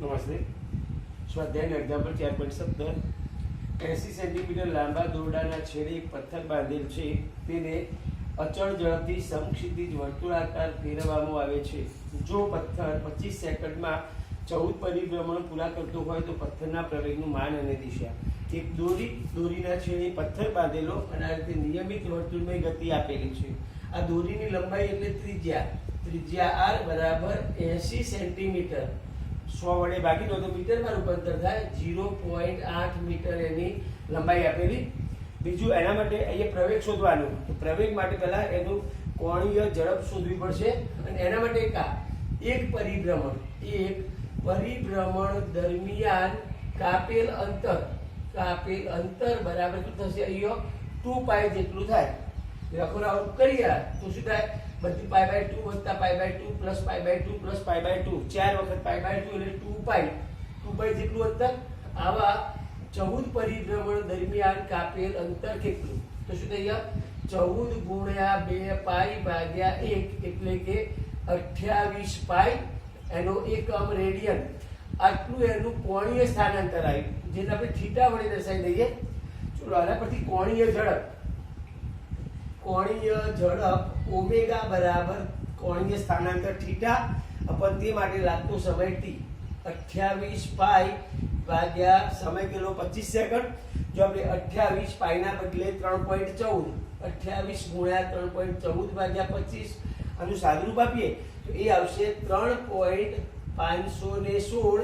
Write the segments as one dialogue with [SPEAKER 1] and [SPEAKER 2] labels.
[SPEAKER 1] નમસ્તે. સ્વાધ્યાયનું example 4.17. 80 centimetre લાંબા દોરડાના છેડે એક પથ્થર બાંધેલ છે. તેને અચળ ઝડપથી સમક્ષિતિજ વર્તુળાકાર ફેરવવામાં આવે છે. જો પથ્થર 25 સેકન્ડમાં 14 પરિભ્રમણ પૂરા કરતો હોય તો પથ્થરના પ્રવેગનું માન અને દિશા. એક દોરીના છેડે પથ્થર બાંધેલો અને આ રીતે નિયમિત વર્તુળમય ગતિ આપેલી છે. આ દોરીની લંબાઈ એટલે ત્રિજ્યા r બરાબર 80 સેન્ટીમીટર. 100 વડે ભાગી દો તો મીટરમાં રૂપાંતર થાય. 0.8 મીટર એની લંબાઈ આપેલી. બીજું એના માટે અહીંયા પ્રવેગ શોધવાનો. તો પ્રવેગ માટે પહેલા એનું કોણીય ઝડપ શોધવી પડશે અને એના માટે એક પરિભ્રમણ દરમિયાન કાપેલ અંતર બરાબર શું થશે? અહીંયા 2π જેટલું થાય. લખોના આઉટ કરીએ તો શું થાય? બધી π/2 વત્તા π/2 પ્લસ π/2 પ્લસ π/2 4 વખત π/2 એટલે 2π જેટલું અંતર. આવા 14 પરિભ્રમણ દરમિયાન કાપેલ અંતર કેટલું? તો શું થઈ ગયા? 14 ગુણ્યા 2π/1 એટલે કે 28π. એનો એકમ રેડિયન. આટલું એનું કોણીય સ્થાનાંતર આવ્યું, જેને આપણે થીટા વડે દર્શાવી દઈએ. ચલો આના પરથી કોણીય ઝડપ ઓમેગા બરાબર કોણીય સ્થાનાંતર થીટા અપન તે માટે લાગતો સમય ટી. 28π ભાગ્યા સમય કેટલો? 25 સેકન્ડ. જો આપણે 28π ના બદલે 3.14, 28 ગુણ્યા 3.14 ભાગ્યા 25 આનું સાદુરૂપ આપીએ તો એ આવશે 3.516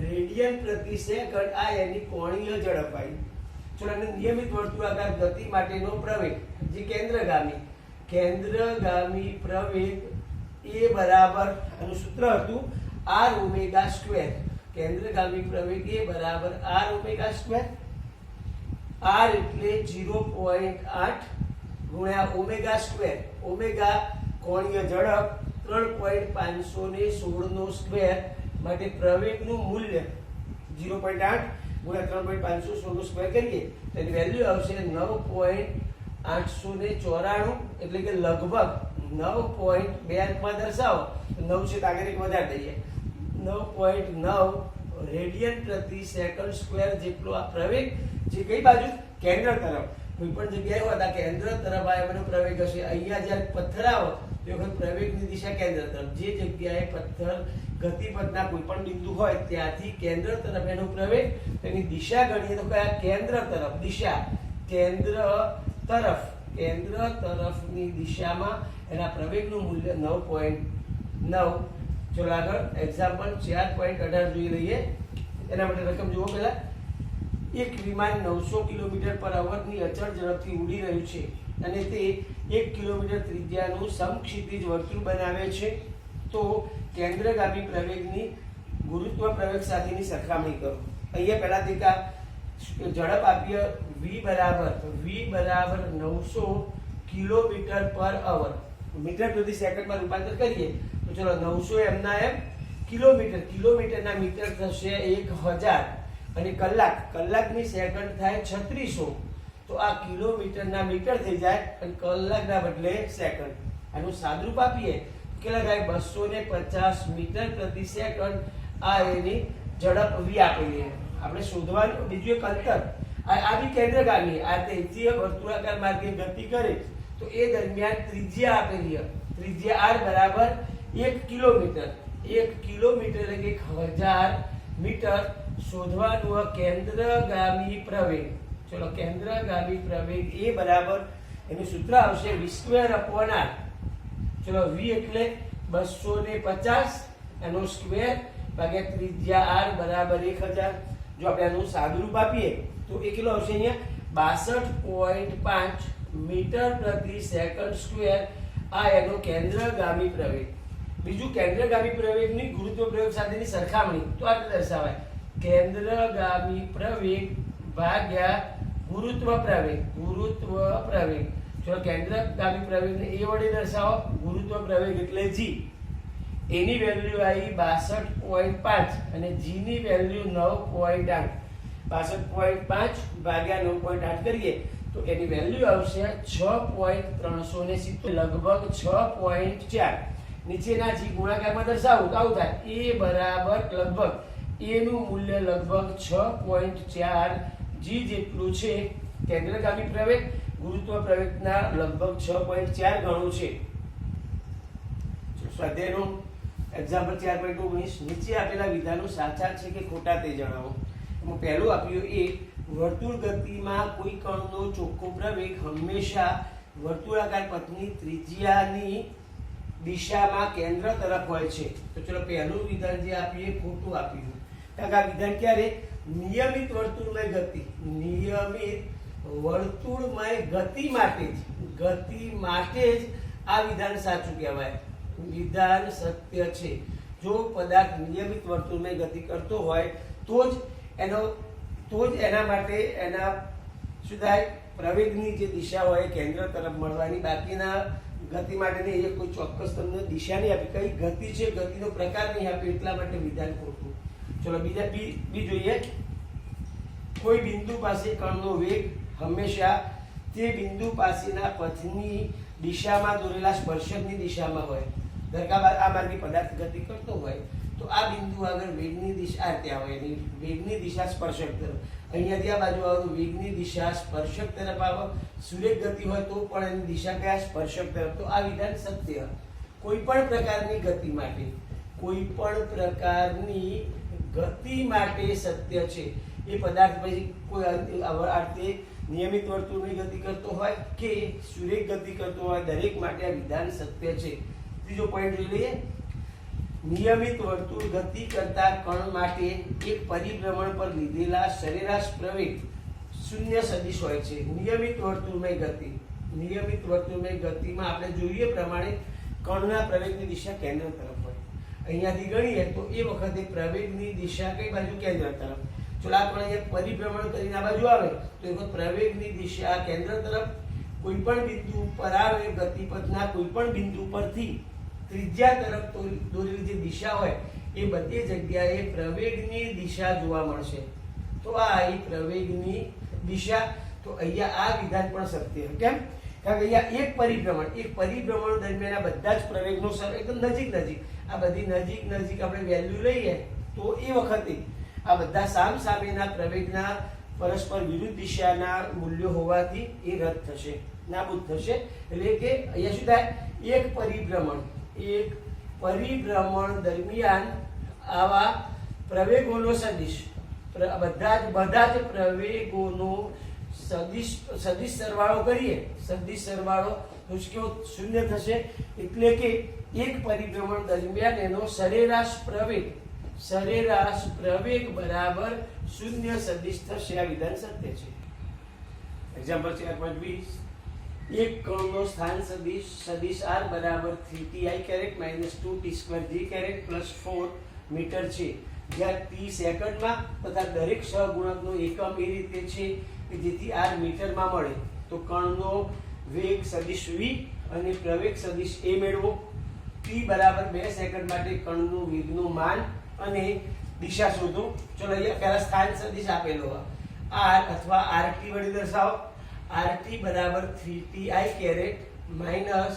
[SPEAKER 1] રેડિયન પ્રતિ સેકન્ડ. આ એની કોણીય ઝડપ આવી. ચલો અને નિયમિત વર્તુળાકાર ગતિ માટેનો પ્રવેગ જે કેન્દ્રગામી પ્રવેગ એ બરાબર આનું સૂત્ર હતું r ઓમેગા સ્ક્વેર. કેન્દ્રગામી પ્રવેગ એ બરાબર r ઓમેગા સ્ક્વેર. r એટલે 0.8 ગુણ્યા ઓમેગા સ્ક્વેર. ઓમેગા કોણીય ઝડપ 3.516 નો સ્ક્વેર માટે પ્રવેગનું મૂલ્ય 0.8 ગુણ્યા 3.516 નો સ્ક્વેર કરીએ તો એની વેલ્યુ આવશે 9.894 એટલે કે લગભગ 9.2 માં દર્શાવો તો 9 છે આગળ એક વધારી દઈએ 9.9 રેડિયન પ્રતિ સેકન્ડ સ્ક્વેર જેટલો આ પ્રવેગ જે કઈ બાજુ? કેન્દ્ર તરફ. કોઈ પણ જગ્યાએ હોય તો કેન્દ્ર તરફ આવેલો પ્રવેગ હશે. અહીંયા જ્યારે પથ્થર આવે તો વખત પ્રવેગની દિશા કેન્દ્ર તરફ. જે જગ્યાએ પથ્થર ગતિપથના કોઈ પણ બિંદુ હોય ત્યાંથી કેન્દ્ર તરફ એનો પ્રવેગ, તેની દિશા ગણીએ તો કયા? કેન્દ્ર તરફ. દિશા કેન્દ્ર તરફની દિશામાં એના પ્રવેગનું મૂલ્ય 9.9. ચલો આગળ એક્ઝામ્પલ 4.18 જોઈ લઈએ. એના માટે રકમ જુઓ. પહેલા એક વિમાન 900 કિલોમીટર/h ની અચળ ઝડપથી ઉડી રહ્યું છે અને તે 1 કિલોમીટર ત્રિજ્યાનું સમક્ષિતિજ વર્તુળ બનાવે છે. તો કેન્દ્રગામી પ્રવેગની ગુરુત્વ પ્રવેગ સાથેની સરખામણી કરો. અહીંયા પહેલા દેખા ઝડપ આપીએ v બરાબર 900 કિલોમીટર/h. મીટર પ્રતિ સેકન્ડમાં રૂપાંતર કરીએ તો ચલો 900 એમના એમ કિલોમીટરના મીટર થશે 1000 અને કલાકની સેકન્ડ થાય 3600. તો આ કિલોમીટરના મીટર થઈ જાય અને કલાકના બદલે સેકન્ડ. આનું સાદુરૂપ આપીએ કેટલા થાય? 250 મીટર પ્રતિ સેકન્ડ. આ એની ઝડપ v આપેલી. આપણે શોધવાનું બીજું એક અંતર. આ બી કેન્દ્રગામી. આ તેથી વર્તુળાકાર માર્ગે ગતિ કરે તો એ દરમિયાન ત્રિજ્યા આપેલી. ત્રિજ્યા r બરાબર 1 કિલોમીટર. 1 કિલોમીટર એટલે 1000 મીટર. શોધવાનું કેન્દ્રગામી પ્રવેગ. ચલો કેન્દ્રગામી પ્રવેગ એ બરાબર એનું સૂત્ર આવશે v²/r. ચલો v એટલે 250 એનો સ્ક્વેર ભાગ્યા ત્રિજ્યા r બરાબર 1000. જો આપણે આનું સાદુરૂપ આપીએ તો એ કેટલો આવશે? અહીંયા 62.5 મીટર પ્રતિ સેકન્ડ સ્ક્વેર. આ એનો કેન્દ્રગામી પ્રવેગ. બીજું કેન્દ્રગામી પ્રવેગની ગુરુત્વ પ્રવેગ સાથેની સરખામણી. તો આ રીતે દર્શાવાય કેન્દ્રગામી પ્રવેગ ભાગ્યા ગુરુત્વ પ્રવેગ. જો કેન્દ્રગામી પ્રવેગને a વડે દર્શાવો, ગુરુત્વ પ્રવેગ એટલે g. એની વેલ્યુ આવી 62.5 અને g ની વેલ્યુ 9.8. 62.5 ભાગ્યા 9.8 કરીએ તો એની વેલ્યુ આવશે 6.370 લગભગ 6.4. નીચેના g ગુણાકારમાં દર્શાવું તો આવું થાય a બરાબર લગભગ એ નું મૂલ્ય લગભગ 6.4 g જેટલું છે. કેન્દ્રગામી પ્રવેગ ગુરુત્વ પ્રવેગના લગભગ 6.4 ગણું છે. સ્વાધ્યાયનું એક્ઝામ્પલ 4.19 નીચે આપેલા વિધાનો સાચા છે કે ખોટા તે જણાવો. એમાં પહેલું આપ્યું એ વર્તુળ ગતિમાં કોઈ કણનો ચોખ્ખો પ્રવેગ હંમેશા વર્તુળાકાર પથની ત્રિજ્યાની દિશામાં કેન્દ્ર તરફ હોય છે. તો ચલો પહેલું વિધાન જે આપ્યું એ ખોટું આપ્યું. કારણ કે આ વિધાન ક્યારે નિયમિત વર્તુળમય ગતિ માટે જ આ વિધાન સાચું કહેવાય. વિધાન સત્ય છે. જો પદાર્થ નિયમિત વર્તુળમય ગતિ કરતો હોય તો જ એના માટે એના શું થાય પ્રવેગની જે દિશા હોય કેન્દ્ર તરફ મળવાની. બાકીના ગતિ માટેની એ કોઈ ચોક્કસ તમને દિશા નહીં આપી, કઈ ગતિ છે ગતિનો પ્રકાર નહીં આપ્યો, એટલા માટે વિધાન ખોટું. ચલો બીજા બી જોઈએ. કોઈ બિંદુ પાસે કણનો વેગ હંમેશા તે બિંદુ પાસેના પથની દિશામાં દોરેલા સ્પર્શકની દિશામાં હોય. આ માર્ગે પદાર્થ ગતિ કરતો હોય તો આ બિંદુ આગળ વેગની દિશા ત્યાં હોય, એની વેગની દિશા સ્પર્શક તરફ. અહીંયાથી આ બાજુ આવો તો વેગની દિશા સ્પર્શક તરફ આવે. સુરેખ ગતિ હોય તો પણ એની દિશા કયા સ્પર્શક તરફ. તો આ વિધાન સત્ય. કોઈ પણ પ્રકારની ગતિ માટે સત્ય છે. એ પદાર્થ પછી કોઈ અર્થે નિયમિત વર્તુળની ગતિ કરતો હોય કે સુરેખ ગતિ કરતો હોય, દરેક માટે આ વિધાન સત્ય છે. ત્રીજો પોઈન્ટ જોઈ લઈએ. નિયમિત વર્તુળ ગતિ કરતા કણ માટે એક પરિભ્રમણ પર લીધેલા સરેરાશ પ્રવેગ શૂન્ય સદિશ હોય છે. નિયમિત વર્તુળમય ગતિમાં આપણે જોઈએ પ્રમાણે કણના પ્રવેગની દિશા કેન્દ્ર તરફ હોય. અહીંયાથી ગણીએ તો એ વખતે પ્રવેગની દિશા કઈ બાજુ? કેન્દ્ર તરફ. ચલો આ પણ અહીંયા પરિભ્રમણ કરીને આ બાજુ આવે તો એ વખત પ્રવેગની દિશા કેન્દ્ર તરફ. કોઈ પણ બિંદુ પર આવે ગતિપથના કોઈ પણ બિંદુ પરથી ત્રિજ્યા તરફ દોરેલી જે દિશા હોય એ બધી જગ્યાએ પ્રવેગની દિશા જોવા મળશે. તો આ એ પ્રવેગની દિશા. તો અહીંયા આ વિધાન પણ સત્ય. કેમ? કારણ કે અહીંયા એક પરિભ્રમણ દરમિયાન આ બધા જ પ્રવેગનો સર એકદમ નજીક આ બધી નજીક આપણે વેલ્યુ લઈએ તો એ વખતે આ બધા સામસામેના પ્રવેગના પરસ્પર વિરુદ્ધ દિશાના મૂલ્યો હોવાથી એ રદ થશે, નાબૂદ થશે. એટલે કે અહીંયા શું થાય? એક પરિભ્રમણ દરમિયાન આવા પ્રવેગોનો સદિશ બધા જ પ્રવેગોનો સદિશ સરવાળો કરીએ. સદિશ સરવાળો તો કેવો? શૂન્ય થશે. એટલે કે એક પરિભ્રમણ દરમિયાન એનો સરેરાશ પ્રવેગ બરાબર શૂન્ય સદિશ થશે. આ વિધાન સત્ય છે. એક્ઝામ્પલ 4.20. એક કણનો સ્થાન સદિશ r બરાબર 3ti caret minus 2t² g caret plus 4 meter છે. જ્યાં t સેકન્ડમાં તથા દરેક સહગુણકનો એકમ એ રીતે છે કે જેથી r મીટરમાં મળે. તો કણનો વેગ સદિશ v અને પ્રવેગ સદિશ a મેળવો. t બરાબર 2 સેકન્ડ માટે કણનું વેગનું માન અને દિશા શોધો. ચલો અહીંયા પહેલા સ્થાન સદિશ આપેલો r અથવા rt વડે દર્શાવો. rt બરાબર 3ti caret minus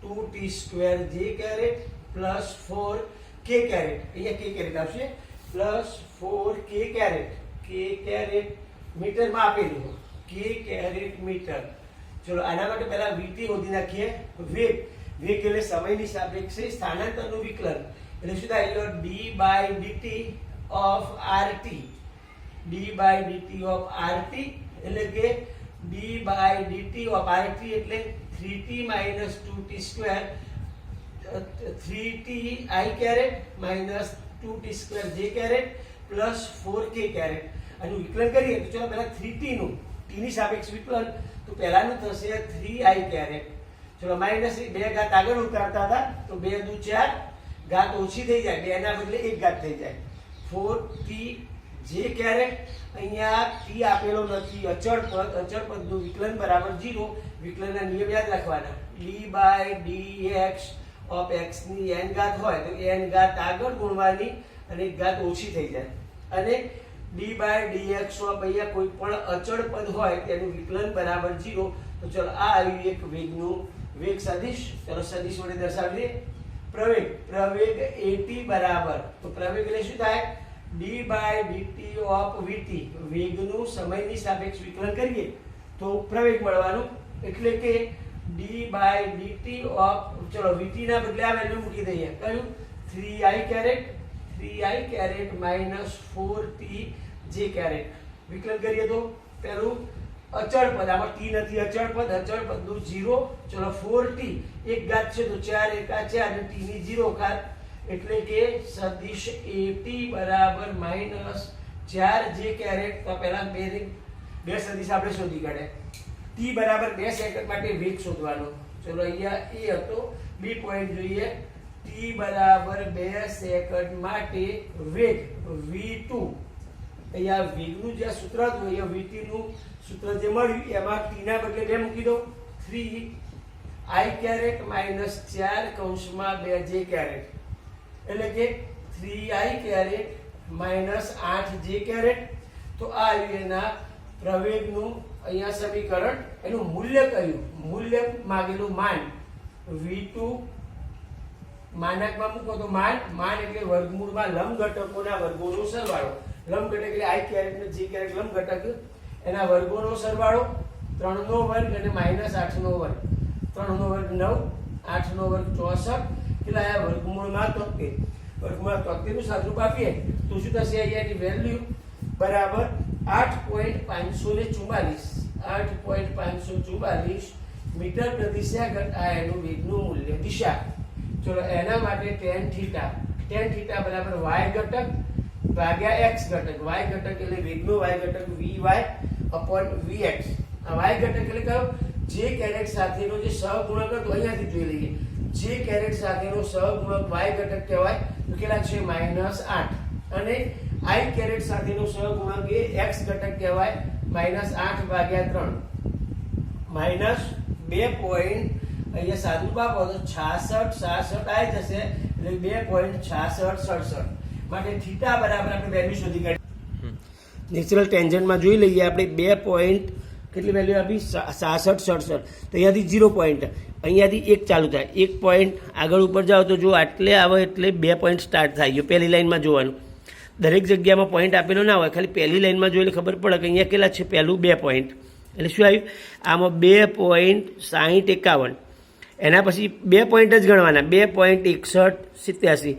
[SPEAKER 1] 2t² j caret plus 4k caret. અહીંયા k કેરેટ આવશે પ્લસ 4k કેરેટ મીટરમાં આપેલું. k caret meter. ચલો આના માટે પહેલા vt શોધી નાખીએ. વેગ એટલે સમયની સાપેક્ષે સ્થાનાંતરનું વિકલન. એટલે શું થાય? d/dt of rt. એટલે કે d/dt ઓફ rt એટલે 3t minus 2t² 3ti caret minus 2t² j caret plus 4k caret. આનું વિકલન કરીએ તો ચલો પહેલા 3t નું t ની સાપેક્ષ વિકલન. તો પહેલાનું થશે 3i કેરેટ. ચલો માઈનસ 2 ઘાત આગળ ઉતારતા હતા તો 2 દુ 4 ઘાત ઓછી થઈ જાય, 2 ના બદલે 1 ઘાત થઈ જાય. 4t j caret. અહીંયા t આપેલો નથી, અચળ પદનું વિકલન બરાબર 0. વિકલનના નિયમ યાદ રાખવાના. d/dx ઓફ x ની n ઘાત હોય તો n ઘાત આગળ ગુણવાની અને 1 ઘાત ઓછી થઈ જાય. અને d/dx ઓફ અહીંયા કોઈ પણ અચળ પદ હોય તેનું વિકલન બરાબર 0. તો ચલો આ આવ્યું એક વેગ સદિશ. ચલો સદિશ વડે દર્શાવીએ. પ્રવેગ at બરાબર. તો પ્રવેગ એટલે શું થાય? d/dt ઓફ vt વેગનું સમયની સાપેક્ષ વિકલન કરીએ તો પ્રવેગ મળવાનું, એટલે કે d/dt ઓફ, ચલો vt ના બદલે આ વેલ્યુ મૂકી દઈએ, કયું 3i caret minus 4t j caret. વિકલન કરીએ તો પેલું અચળ પદ, આમાં t નથી, અચળ પદનું 0, ચલો 4t એક ઘાત છે તો 4 એકા 4 અને t ની 0 ઘાત, એટલે કે સદિશ at બરાબર માઈનસ 4j કેરેટ. તો પહેલા બે સદિશ આપણે શોધી કાઢ્યા. t બરાબર 2 સેકન્ડ માટે વેગ શોધવાનો. ચલો અહીંયા a હતો, બી પોઈન્ટ જોઈએ. t બરાબર 2 સેકન્ડ માટે વેગ v2, અહીંયા વેગનું જે સૂત્ર હતું અહીંયા vt નું સૂત્ર જે મળ્યું એમાં t ના બદલે 2 મૂકી દો, 3i કેરેટ માઈનસ 4 કૌંસમાં 2j કેરેટ, એટલે કે 3i caret minus 8j caret. તો આ આવ્યું એના પ્રવેગનું અહીંયા સમીકરણ. એનું મૂલ્ય કયું? મૂલ્ય માગેલું માન v2 માનકમાં મૂકો તો માન એટલે વર્ગમૂળમાં લંબ ઘટકોના વર્ગોનો સરવાળો. લંબ ઘટક એટલે i કેરેટ ને j કેરેટ લંબ ઘટક, એના વર્ગોનો સરવાળો 3 નો વર્ગ અને માઈનસ 8 નો વર્ગ. 3 નો વર્ગ 9, 8 નો વર્ગ 64, કેટલા આયા? વર્ગમૂળમાં 73. વર્ગમૂળમાં 73 નું સાદુરૂપ આપીએ તો શું થશે? અહીંયાની વેલ્યુ બરાબર 8.544 મીટર પ્રતિ સેકન્ડ. આ એનું વેગનું મૂલ્ય, દિશા. ચલો એના માટે tan થીટા બરાબર y ઘટક ભાગ્યા x ઘટક. y ઘટક એટલે વેગનો y ઘટક vy upon vx. આ y ઘટક એટલે કયો? j કેરેટ સાથેનો જે સહગુણક હતો, અહીંયાથી જોઈ લઈએ. j કેરેટ સાથેનો સહગુણક y ઘટક કહેવાય. તો કેટલા છે? -8. અને i કેરેટ સાથેનો સહગુણક એ x ઘટક કહેવાય, -8 ભાગ્યા 3 -2 પોઈન્ટ, અહીંયા સાદુરૂપ આપો તો 66 આવી જશે, એટલે 2.6667. માટે થીટા બરાબર આપણે વેલ્યુ શોધી કાઢી. નેચરલ ટેન્જન્ટમાં જોઈ લઈએ આપણે 2 પોઈન્ટ કેટલી વેલ્યુ આપી? 6667. તો અહીંયાથી 0 પોઈન્ટ, અહીંયાથી 1 ચાલુ થાય. 1 પોઈન્ટ આગળ ઉપર જાઓ તો જો આટલે આવે એટલે 2 પોઈન્ટ સ્ટાર્ટ થાય. જો પહેલી લાઈનમાં જોવાનું, દરેક જગ્યામાં પોઈન્ટ આપેલો ના હોય, ખાલી પહેલી લાઈનમાં જોઈને ખબર પડે કે અહીંયા કેટલા છે. પહેલું 2 પોઈન્ટ એટલે શું આવ્યું? આમાં 2.6051. એના પછી 2 પોઈન્ટ જ ગણવાના. 2.6187,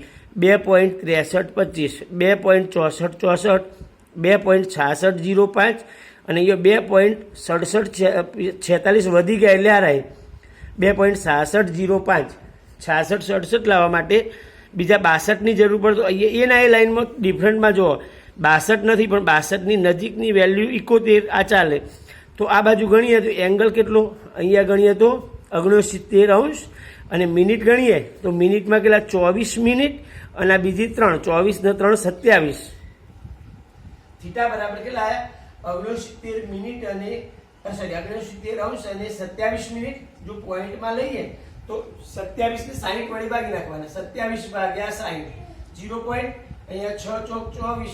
[SPEAKER 1] 2.6325, 2.6464, 2.6605 અને અહીંયા 2.6746 વધી ગયા એટલે આ રહે 2.6605. 6667 લાવવા માટે બીજા 62ની જરૂર પડે. તો અહીંયા એના એ લાઈનમાં ડિફરન્ટમાં જુઓ 62 નથી, પણ 62ની નજીકની વેલ્યુ 71. આ ચાલે. તો આ બાજુ ગણીએ તો એંગલ કેટલો? અહીંયા ગણીએ તો 69° અને મિનિટ ગણીએ તો મિનિટમાં કેટલા? 24 મિનિટ અને આ બીજી 3, 24 ને 3 27. થીટા બરાબર કેટલા આવ્યા? 69 મિનિટ અને 69° અને 27 મિનિટ. જો પોઈન્ટમાં લઈએ તો 27 ને 60 વડે ભાગી નાખવાના. 27 ભાગ્યા 60, 0 પોઈન્ટ. અહીંયા 6 ચોક 24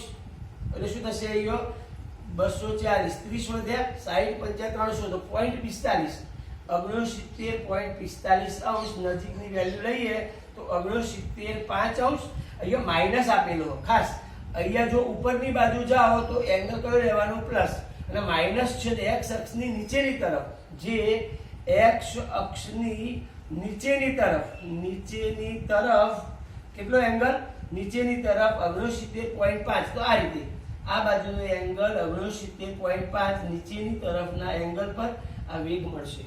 [SPEAKER 1] એટલે શું થશે? અહીંયા 240, 30 વધ્યા, 60 55 300, તો 0.45. 69.45 નજીકની વેલ્યુ લઈએ તો 69.5. અહીંયા માઇનસ આપેલો ખાસ. અહીંયા જો ઉપરની બાજુ જાઓ તો એંગલ કયો લેવાનો? પ્લસ. અને માઇનસ છે x અક્ષની નીચેની તરફ, જે x અક્ષની નીચેની તરફ કેટલો એંગલ? નીચેની તરફ 69.5. તો આ રીતે આ બાજુનો એંગલ 69.5, નીચેની તરફના એંગલ પર આ વેગ મળશે.